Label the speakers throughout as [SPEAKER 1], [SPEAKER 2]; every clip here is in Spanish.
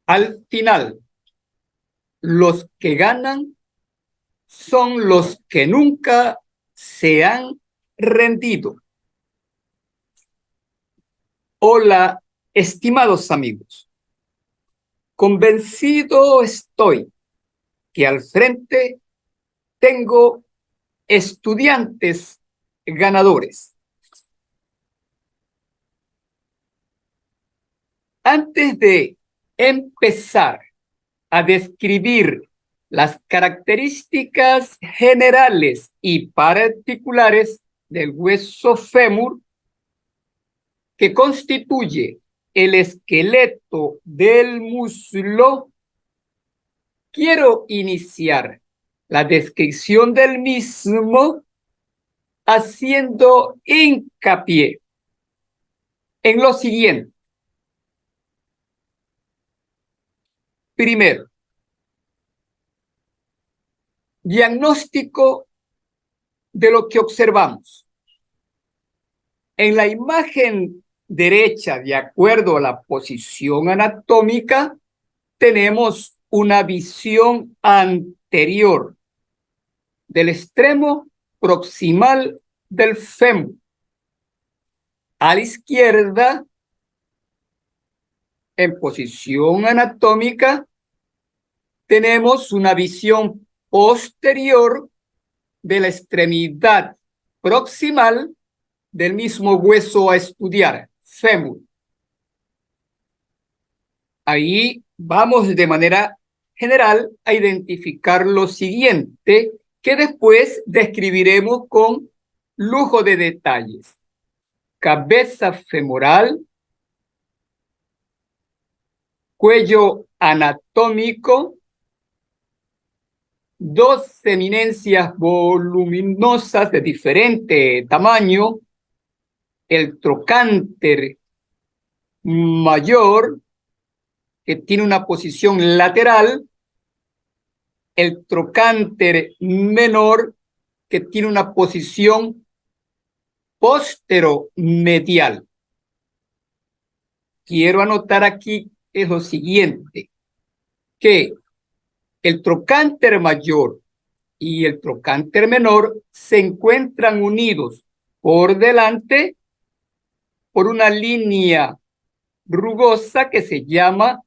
[SPEAKER 1] Al final, los que ganan son los que nunca se han rendido. Hola, estimados amigos. Convencido estoy que al frente tengo estudiantes ganadores. Antes de empezar a describir las características generales y particulares del hueso fémur, que constituye el esqueleto del muslo, quiero iniciar la descripción del mismo haciendo hincapié en lo siguiente. Primero, diagnóstico de lo que observamos. En la imagen derecha, de acuerdo a la posición anatómica, tenemos una visión anterior del extremo proximal del fémur. A la izquierda, en posición anatómica, tenemos una visión posterior de la extremidad proximal del mismo hueso a estudiar, fémur. Ahí vamos de manera general a identificar lo siguiente, que después describiremos con lujo de detalles. Cabeza femoral, cuello anatómico, dos eminencias voluminosas de diferente tamaño, el trocánter mayor, que tiene una posición lateral, el trocánter menor, que tiene una posición posteromedial. Quiero anotar aquí es lo siguiente, que el trocánter mayor y el trocánter menor se encuentran unidos por delante por una línea rugosa que se llama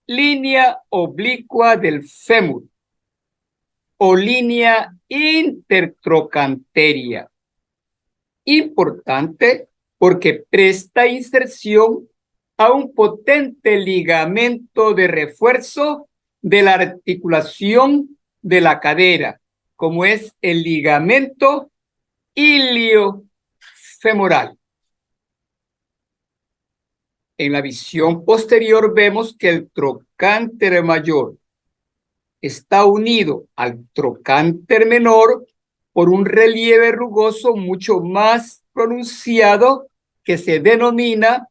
[SPEAKER 1] línea oblicua del fémur o línea intertrocanteria. Importante porque presta inserción a un potente ligamento de refuerzo de la articulación de la cadera, como es el ligamento iliofemoral. En la visión posterior vemos que el trocánter mayor está unido al trocánter menor por un relieve rugoso mucho más pronunciado que se denomina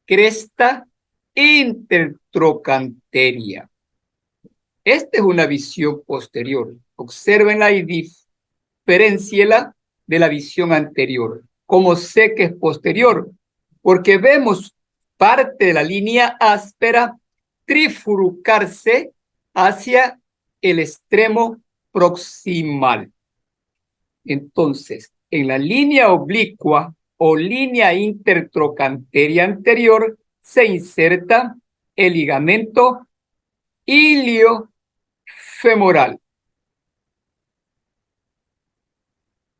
[SPEAKER 1] cresta intertrocanteria. Esta es una visión posterior. Obsérvenla y diferénciela de la visión anterior. ¿Cómo sé que es posterior? Porque vemos parte de la línea áspera trifurcarse hacia el extremo proximal. Entonces, en la línea oblicua o línea intertrocanteria anterior se inserta el ligamento iliofemoral.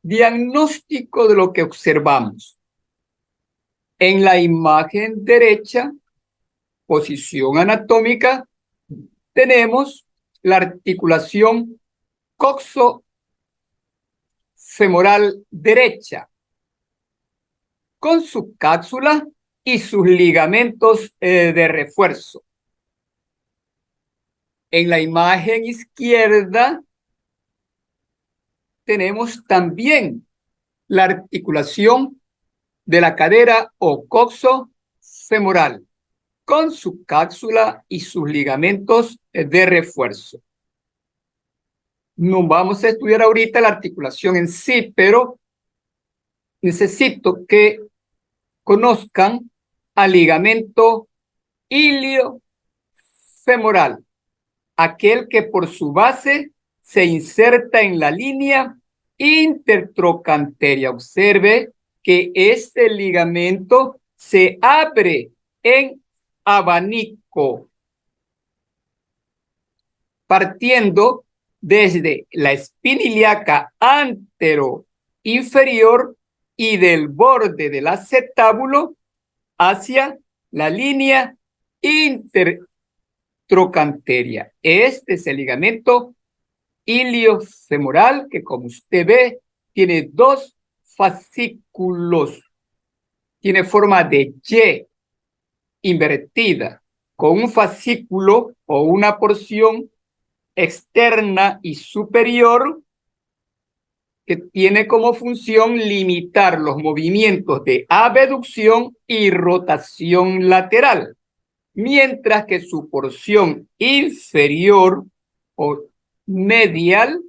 [SPEAKER 1] Diagnóstico de lo que observamos. En la imagen derecha, posición anatómica, tenemos la articulación coxofemoral derecha, con su cápsula y sus ligamentos de refuerzo. En la imagen izquierda tenemos también la articulación de la cadera o coxofemoral, con su cápsula y sus ligamentos de refuerzo. No vamos a estudiar ahorita la articulación en sí, pero necesito que conozcan al ligamento iliofemoral femoral, aquel que por su base se inserta en la línea intertrocanteria. Observe que este ligamento se abre en abanico, partiendo desde la espina ilíaca antero inferior y del borde del acetábulo hacia la línea intertrocanteria. Este es el ligamento iliofemoral que, como usted ve, tiene dos fascículos. Tiene forma de Y invertida, con un fascículo o una porción externa y superior que tiene como función limitar los movimientos de abducción y rotación lateral, mientras que su porción inferior o medial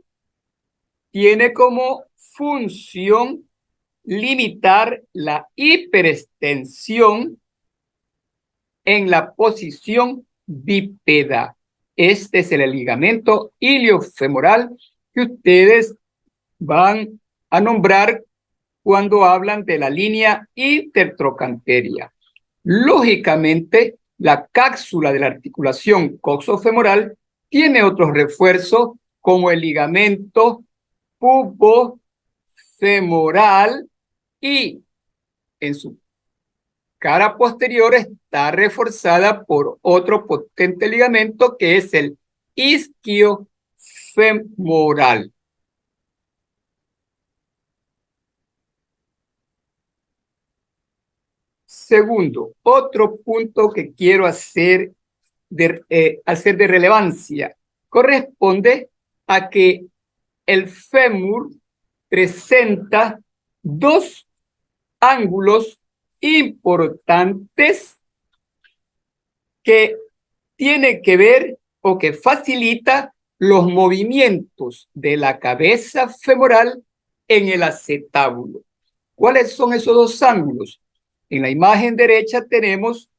[SPEAKER 1] tiene como función limitar la hiperextensión en la posición bípeda. Este es el ligamento iliofemoral que ustedes van a nombrar cuando hablan de la línea intertrocanteria. Lógicamente, la cápsula de la articulación coxofemoral tiene otros refuerzos como el ligamento pubofemoral y en su cara posterior está reforzada por otro potente ligamento que es el isquiofemoral. Segundo, otro punto que quiero hacer de relevancia corresponde a que el fémur presenta dos ángulos importantes que tienen que ver o que facilita los movimientos de la cabeza femoral en el acetábulo. ¿Cuáles son esos dos ángulos? En la imagen derecha tenemos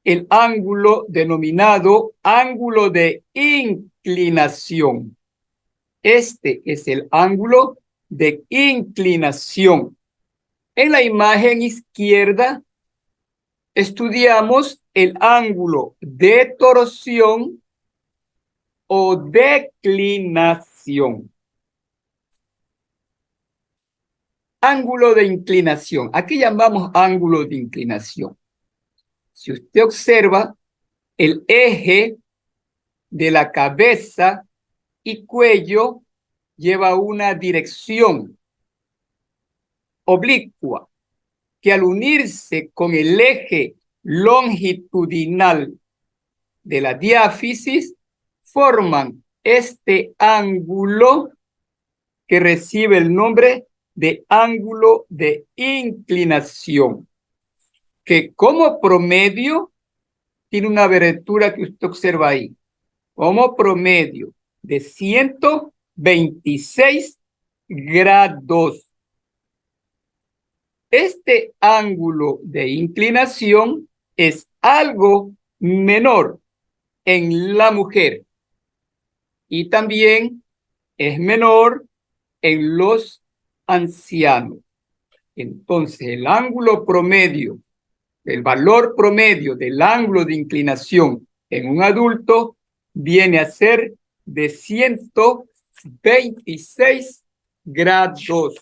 [SPEAKER 1] el ángulo denominado ángulo de inclinación. Este es el ángulo de inclinación. En la imagen izquierda estudiamos el ángulo de torsión o declinación. Ángulo de inclinación. ¿A qué llamamos ángulo de inclinación? Si usted observa, el eje de la cabeza y cuello lleva una dirección oblicua que al unirse con el eje longitudinal de la diáfisis forman este ángulo que recibe el nombre de ángulo de inclinación, que como promedio tiene una abertura que usted observa ahí, como promedio de 126 grados. Este ángulo de inclinación es algo menor en la mujer y también es menor en los ancianos. Entonces, el ángulo promedio, el valor promedio del ángulo de inclinación en un adulto viene a ser de 126 grados.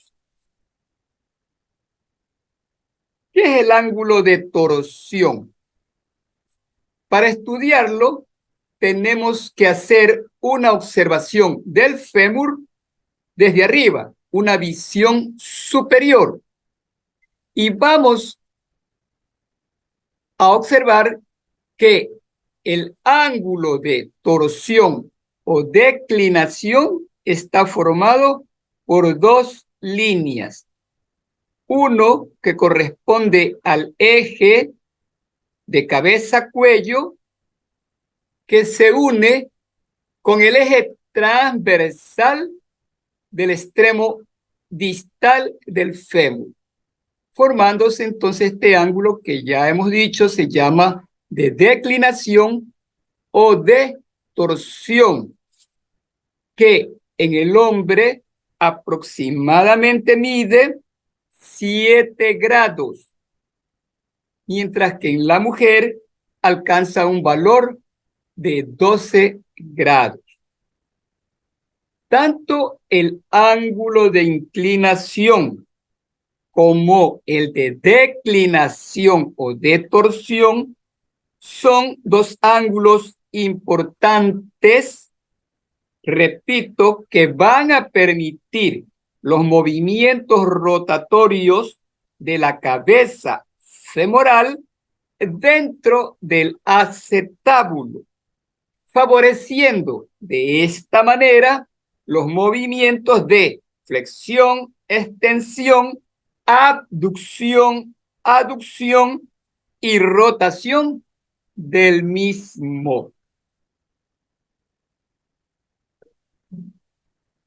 [SPEAKER 1] ¿Qué es el ángulo de torsión? Para estudiarlo, tenemos que hacer una observación del fémur desde arriba, una visión superior. Y vamos a observar que el ángulo de torsión o declinación está formado por dos líneas. Uno que corresponde al eje de cabeza-cuello que se une con el eje transversal del extremo distal del fémur, formándose entonces este ángulo que ya hemos dicho se llama de declinación o de torsión, que en el hombre aproximadamente mide 7 grados, mientras que en la mujer alcanza un valor de 12 grados. Tanto el ángulo de inclinación como el de declinación o de torsión son dos ángulos importantes, repito, que van a permitir los movimientos rotatorios de la cabeza femoral dentro del acetábulo, favoreciendo de esta manera los movimientos de flexión, extensión, abducción, aducción y rotación del mismo.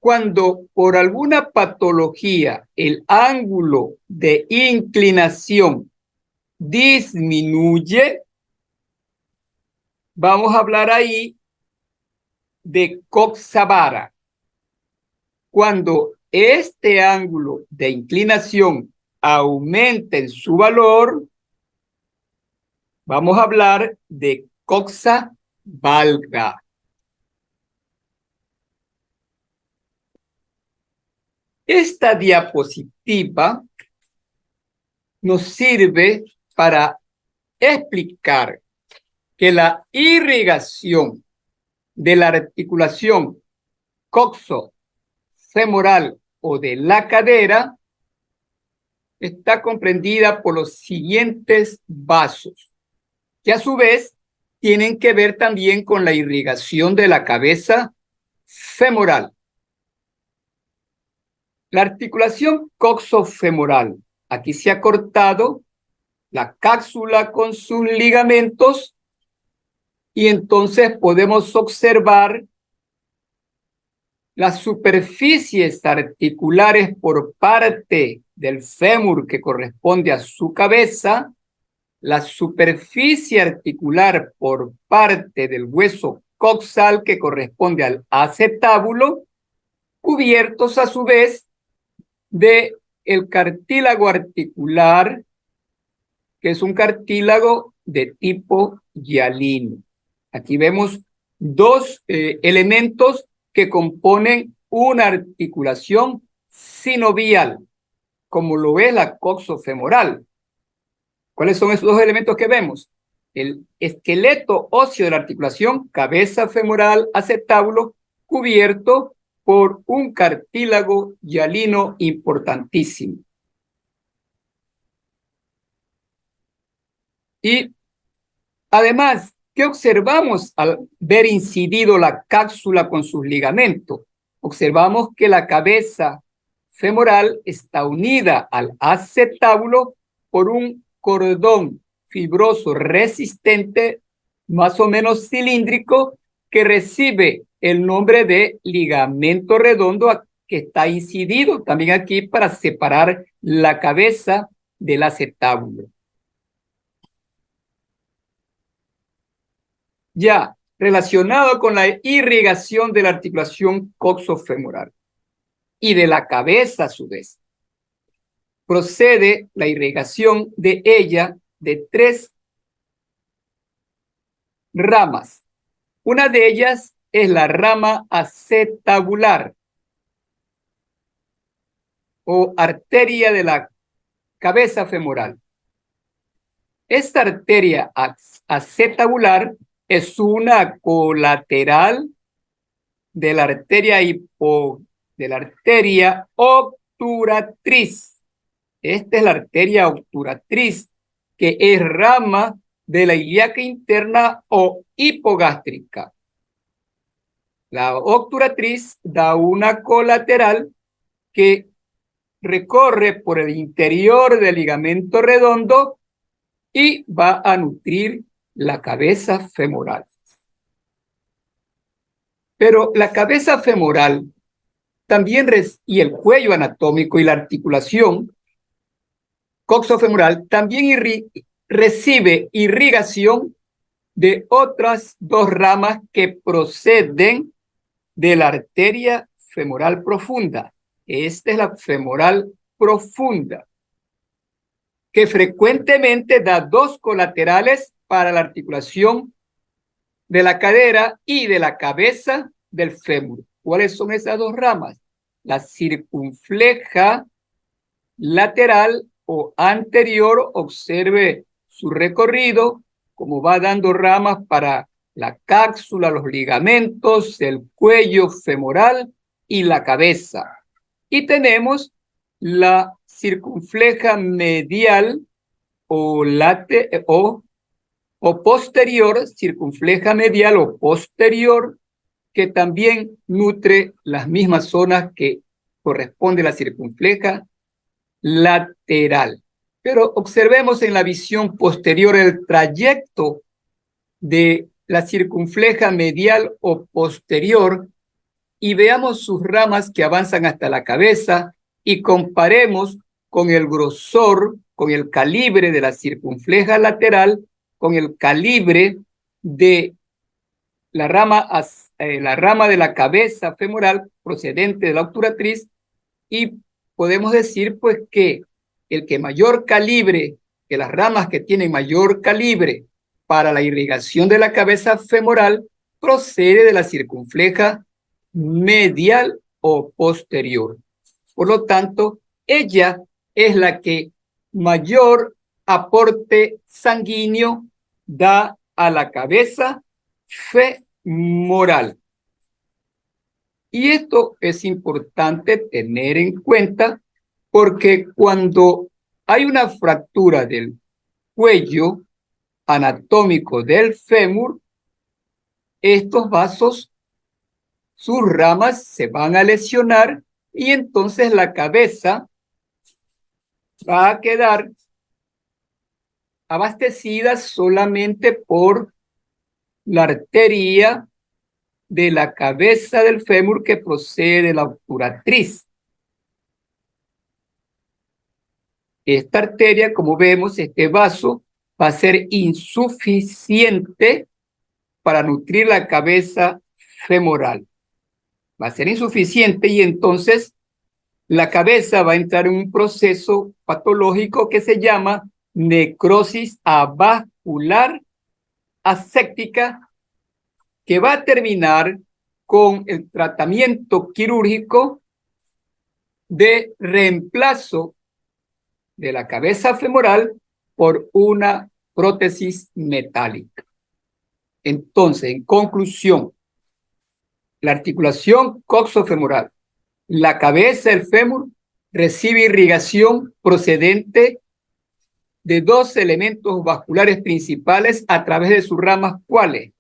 [SPEAKER 1] Cuando por alguna patología el ángulo de inclinación disminuye, vamos a hablar ahí de coxa vara. Cuando este ángulo de inclinación aumenta en su valor, vamos a hablar de coxa valga. Esta diapositiva nos sirve para explicar que la irrigación de la articulación coxofemoral o de la cadera está comprendida por los siguientes vasos, que a su vez tienen que ver también con la irrigación de la cabeza femoral. La articulación coxofemoral, aquí se ha cortado la cápsula con sus ligamentos y entonces podemos observar las superficies articulares por parte del fémur que corresponde a su cabeza, la superficie articular por parte del hueso coxal que corresponde al acetábulo, cubiertos a su vez de el cartílago articular, que es un cartílago de tipo hialino. Aquí vemos dos elementos que componen una articulación sinovial, como lo ve la coxofemoral. ¿Cuáles son esos dos elementos que vemos? El esqueleto óseo de la articulación, cabeza femoral, acetábulo, cubierto por un cartílago hialino importantísimo. Y además, ¿qué observamos al ver incidido la cápsula con sus ligamentos? Observamos que la cabeza femoral está unida al acetábulo por un cordón fibroso resistente, más o menos cilíndrico, que recibe el nombre de ligamento redondo, que está incidido también aquí para separar la cabeza del acetábulo. Ya relacionado con la irrigación de la articulación coxofemoral y de la cabeza a su vez, procede la irrigación de ella de 3 ramas. Una de ellas es la rama acetabular o arteria de la cabeza femoral. Esta arteria acetabular es una colateral de la arteria obturatriz. Esta es la arteria obturatriz, que es rama de la ilíaca interna o hipogástrica. La obturatriz da una colateral que recorre por el interior del ligamento redondo y va a nutrir la cabeza femoral. Pero la cabeza femoral también y el cuello anatómico y la articulación coxofemoral también recibe irrigación de otras dos ramas que proceden de la arteria femoral profunda. Esta es la femoral profunda, que frecuentemente da dos colaterales para la articulación de la cadera y de la cabeza del fémur. ¿Cuáles son esas dos ramas? La circunfleja lateral o anterior, observe su recorrido, como va dando ramas para la cápsula, los ligamentos, el cuello femoral y la cabeza. Y tenemos la circunfleja medial o posterior, circunfleja medial o posterior, que también nutre las mismas zonas que corresponde a la circunfleja lateral. Pero observemos en la visión posterior el trayecto de la circunfleja medial o posterior y veamos sus ramas que avanzan hasta la cabeza y comparemos con el grosor, con el calibre de la circunfleja lateral, con el calibre de la rama de la cabeza femoral procedente de la obturatriz, y podemos decir pues que el que mayor calibre, que las ramas que tienen mayor calibre para la irrigación de la cabeza femoral procede de la circunfleja medial o posterior. Por lo tanto, ella es la que mayor aporte sanguíneo da a la cabeza femoral. Y esto es importante tener en cuenta porque cuando hay una fractura del cuello anatómico del fémur, estos vasos, sus ramas se van a lesionar y entonces la cabeza va a quedar abastecida solamente por la arteria de la cabeza del fémur que procede de la obturatriz. Esta arteria, como vemos, este vaso va a ser insuficiente para nutrir la cabeza femoral. Va a ser insuficiente y entonces la cabeza va a entrar en un proceso patológico que se llama necrosis avascular aséptica, que va a terminar con el tratamiento quirúrgico de reemplazo de la cabeza femoral por una prótesis metálica. Entonces, en conclusión, la articulación coxofemoral, la cabeza del fémur, recibe irrigación procedente de dos elementos vasculares principales a través de sus ramas, ¿cuáles?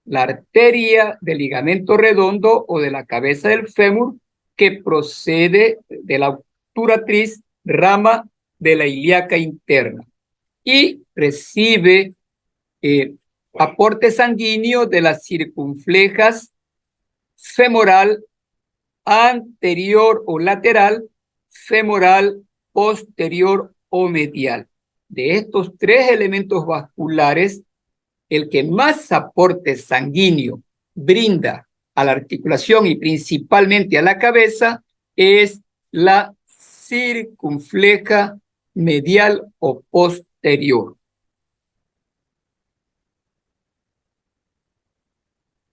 [SPEAKER 1] La arteria del ligamento redondo o de la cabeza del fémur, que procede de la obturatriz, rama de la ilíaca interna, y recibe aporte sanguíneo de las circunflejas femoral anterior o lateral, femoral posterior o medial. De estos tres elementos vasculares, el que más aporte sanguíneo brinda a la articulación y principalmente a la cabeza es la circunfleja medial o posterior.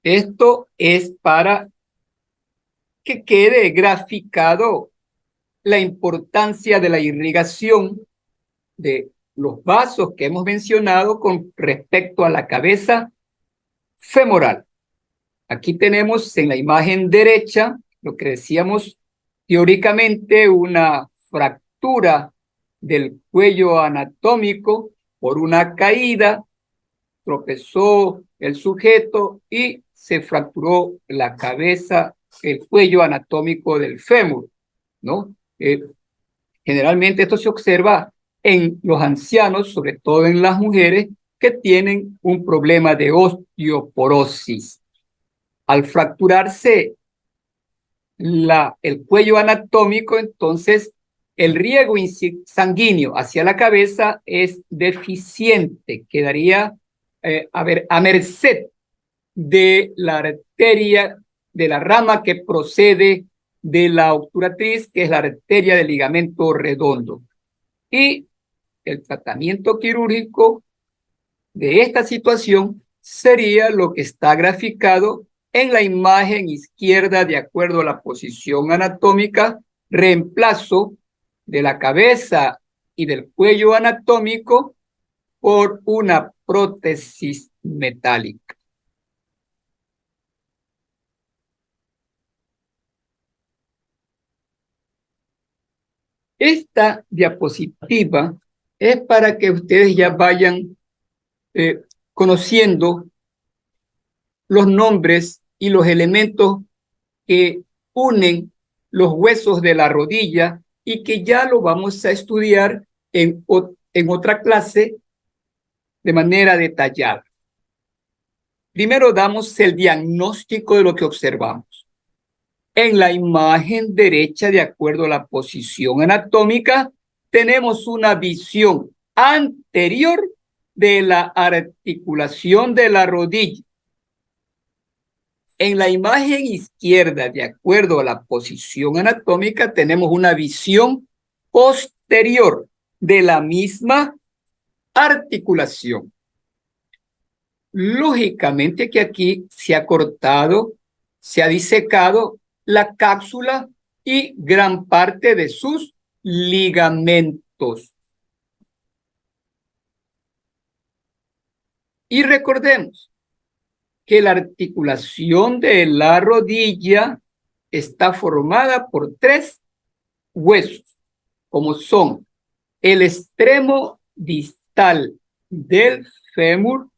[SPEAKER 1] Esto es para que quede graficado la importancia de la irrigación de los vasos que hemos mencionado con respecto a la cabeza femoral. Aquí tenemos en la imagen derecha lo que decíamos teóricamente una fractura del cuello anatómico por una caída, tropezó el sujeto y se fracturó la cabeza, el cuello anatómico del fémur, ¿no? Generalmente esto se observa en los ancianos, sobre todo en las mujeres, que tienen un problema de osteoporosis. Al fracturarse el cuello anatómico, entonces el riego sanguíneo hacia la cabeza es deficiente, quedaría a merced de la arteria, de la rama que procede de la obturatriz, que es la arteria del ligamento redondo. Y el tratamiento quirúrgico de esta situación sería lo que está graficado en la imagen izquierda de acuerdo a la posición anatómica, reemplazo de la cabeza y del cuello anatómico por una prótesis metálica. Esta diapositiva es para que ustedes ya vayan conociendo los nombres y los elementos que unen los huesos de la rodilla y que ya lo vamos a estudiar en otra clase de manera detallada. Primero damos el diagnóstico de lo que observamos. En la imagen derecha, de acuerdo a la posición anatómica, tenemos una visión anterior de la articulación de la rodilla. En la imagen izquierda, de acuerdo a la posición anatómica, tenemos una visión posterior de la misma articulación. Lógicamente que aquí se ha cortado, se ha disecado la cápsula y gran parte de sus ligamentos. Y recordemos que la articulación de la rodilla está formada por 3 huesos, como son el extremo distal del fémur,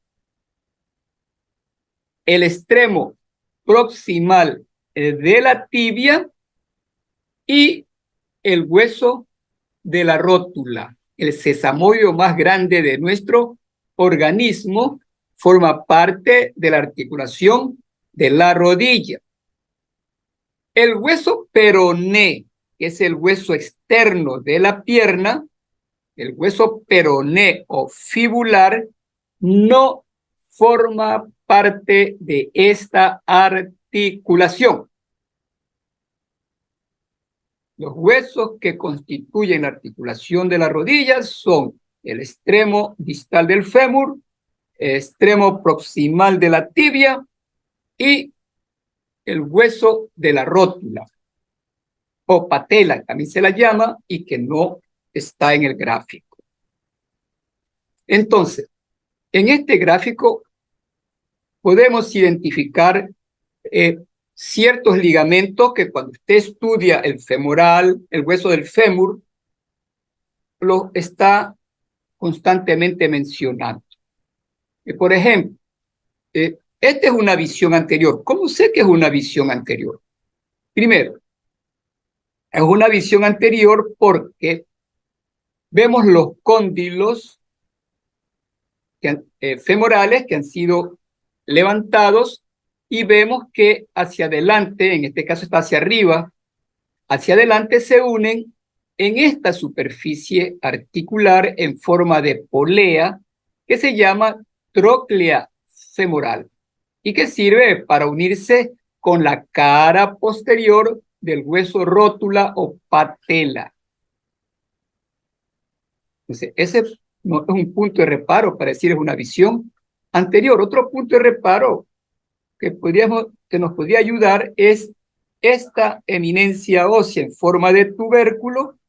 [SPEAKER 1] el extremo proximal de la tibia y el hueso de la rótula. El sesamoide más grande de nuestro organismo forma parte de la articulación de la rodilla. El hueso peroné, que es el hueso externo de la pierna, el hueso peroné o fibular, no forma parte de esta articulación. Los huesos que constituyen la articulación de las rodillas son el extremo distal del fémur, el extremo proximal de la tibia y el hueso de la rótula o patela, también se la llama, y que no está en el gráfico. Entonces, en este gráfico podemos identificar ciertos ligamentos que cuando usted estudia el femoral, el hueso del fémur, lo está constantemente mencionando. Por ejemplo, esta es una visión anterior. ¿Cómo sé que es una visión anterior? Primero, es una visión anterior porque vemos los cóndilos femorales que han sido levantados y vemos que hacia adelante, en este caso está hacia arriba, hacia adelante se unen en esta superficie articular en forma de polea que se llama tróclea femoral y que sirve para unirse con la cara posterior del hueso rótula o patela. Entonces, ese no es un punto de reparo para decir es una visión anterior. Otro punto de reparo que nos podría ayudar es esta eminencia ósea en forma de tubérculo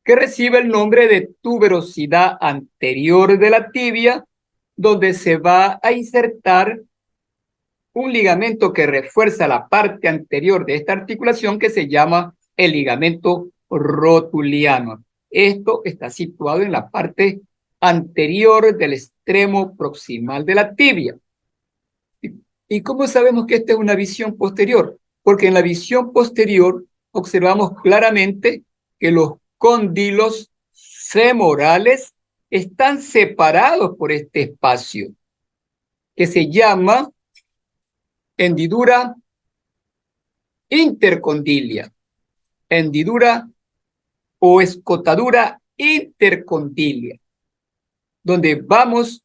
[SPEAKER 1] que recibe el nombre de tuberosidad anterior de la tibia, donde se va a insertar un ligamento que refuerza la parte anterior de esta articulación que se llama el ligamento rotuliano. Esto está situado en la parte anterior del extremo proximal de la tibia. ¿Y cómo sabemos que esta es una visión posterior? Porque en la visión posterior observamos claramente que los cóndilos femorales están separados por este espacio que se llama hendidura intercondilia, hendidura o escotadura intercondilia, donde vamos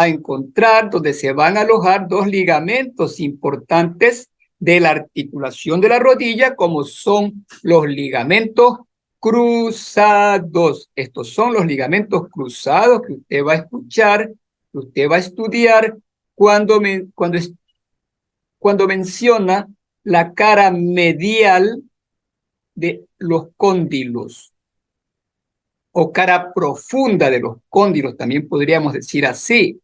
[SPEAKER 1] a encontrar donde se van a alojar dos ligamentos importantes de la articulación de la rodilla, como son los ligamentos cruzados. Estos son los ligamentos cruzados que usted va a escuchar, que usted va a estudiar cuando menciona la cara medial de los cóndilos, o cara profunda de los cóndilos, también podríamos decir así,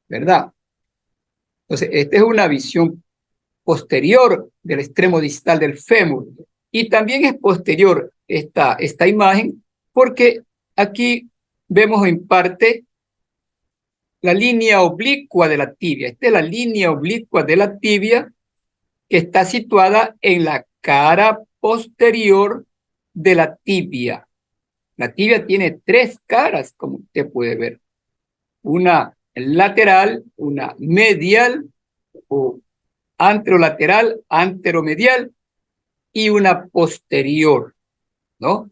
[SPEAKER 1] ¿verdad? Entonces, esta es una visión posterior del extremo distal del fémur. Y también es posterior esta imagen, porque aquí vemos en parte la línea oblicua de la tibia. Esta es la línea oblicua de la tibia que está situada en la cara posterior de la tibia. La tibia tiene tres caras, como usted puede ver. Una lateral, una medial o anterolateral, anteromedial, y una posterior, ¿no?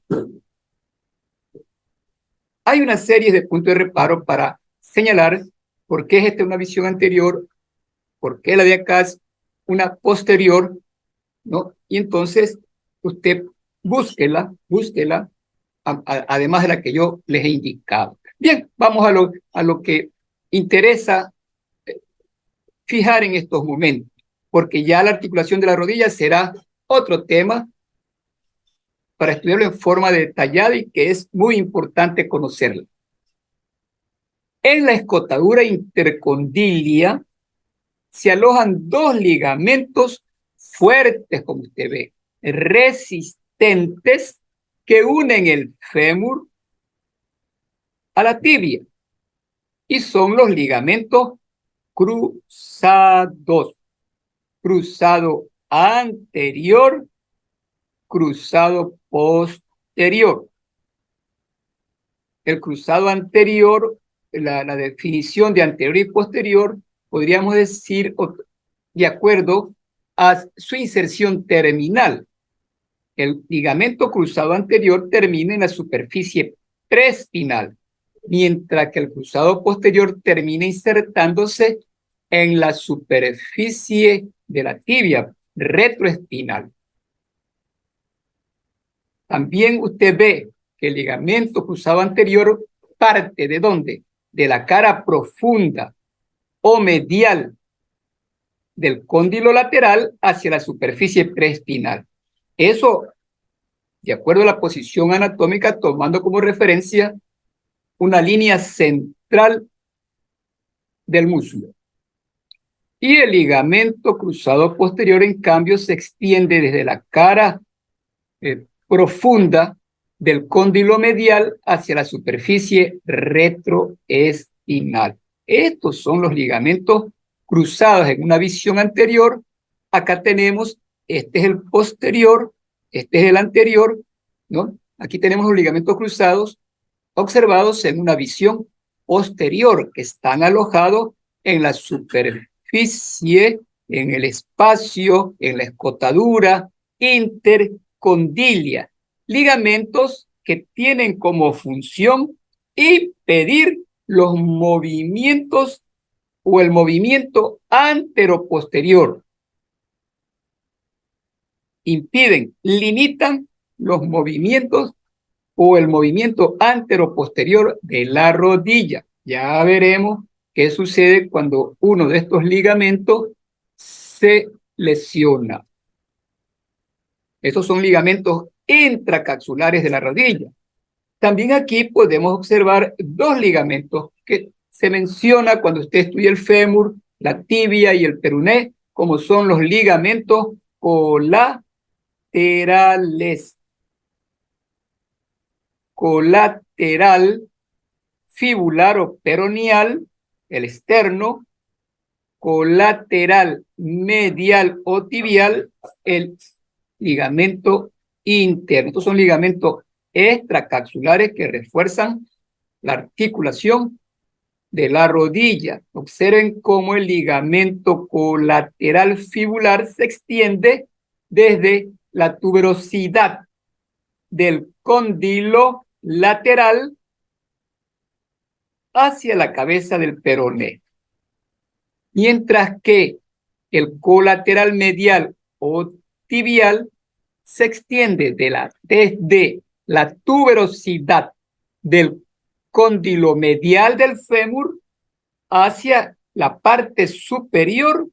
[SPEAKER 1] Hay una serie de puntos de reparo para señalar por qué es esta una visión anterior, por qué la de acá es una posterior, ¿no? Y entonces usted búsquela, además de la que yo les he indicado. Bien, vamos a lo que interesa fijar en estos momentos, porque ya la articulación de la rodilla será otro tema para estudiarlo en forma detallada y que es muy importante conocerlo. En la escotadura intercondilia se alojan dos ligamentos fuertes, como usted ve, resistentes, que unen el fémur a la tibia, y son los ligamentos cruzados. Cruzado anterior, cruzado posterior. El cruzado anterior, la definición de anterior y posterior, podríamos decir de acuerdo a su inserción terminal. El ligamento cruzado anterior termina en la superficie preespinal, mientras que el cruzado posterior termina insertándose en la superficie de la tibia retroespinal. También usted ve que el ligamento cruzado anterior parte ¿de dónde? De la cara profunda o medial del cóndilo lateral hacia la superficie preespinal. Eso, de acuerdo a la posición anatómica, tomando como referencia una línea central del músculo. Y el ligamento cruzado posterior, en cambio, se extiende desde la cara profunda del cóndilo medial hacia la superficie retroespinal. Estos son los ligamentos cruzados en una visión anterior. Acá tenemos, este es el posterior, este es el anterior, ¿no? Aquí tenemos los ligamentos cruzados observados en una visión posterior, que están alojados en la superficie, en el espacio, en la escotadura intercondilia. Ligamentos que tienen como función impedir los movimientos o el movimiento anteroposterior. Impiden, limitan los movimientos o el movimiento anteroposterior de la rodilla. Ya veremos qué sucede cuando uno de estos ligamentos se lesiona. Esos son ligamentos intracapsulares de la rodilla. También aquí podemos observar dos ligamentos que se menciona cuando usted estudia el fémur, la tibia y el peroné, como son los ligamentos colaterales. Colateral, fibular o peroneal, el externo, colateral, medial o tibial, el ligamento interno. Estos son ligamentos extracapsulares que refuerzan la articulación de la rodilla. Observen cómo el ligamento colateral fibular se extiende desde la tuberosidad del cóndilo lateral hacia la cabeza del peroné. mientras que el colateral medial o tibial se extiende desde la tuberosidad del cóndilo medial del fémur hacia la parte superior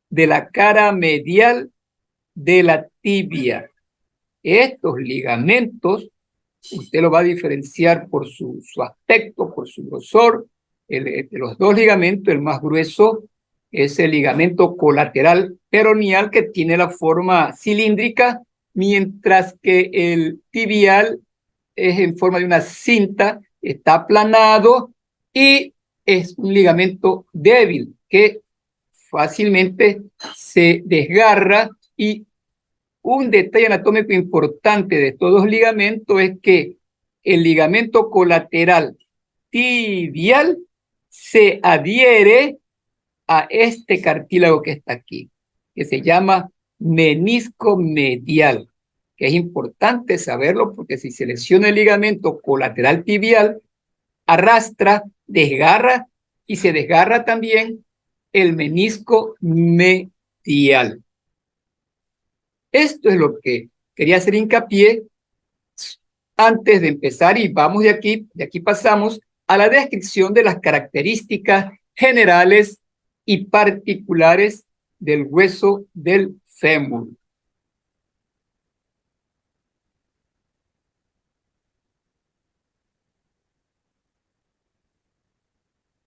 [SPEAKER 1] de la cara medial de la tibia. Estos ligamentos, usted lo va a diferenciar por su aspecto, por su grosor. De los dos ligamentos, el más grueso es el ligamento colateral peroneal, que tiene la forma cilíndrica, mientras que el tibial es en forma de una cinta, está aplanado y es un ligamento débil que fácilmente se desgarra. Y un detalle anatómico importante de estos dos ligamentos es que el ligamento colateral tibial se adhiere a este cartílago que está aquí, que se llama menisco medial, que es importante saberlo porque si se lesiona el ligamento colateral tibial, arrastra, desgarra y se desgarra también el menisco medial. Esto es lo que quería hacer hincapié antes de empezar, y vamos de aquí pasamos a la descripción de las características generales y particulares del hueso del fémur.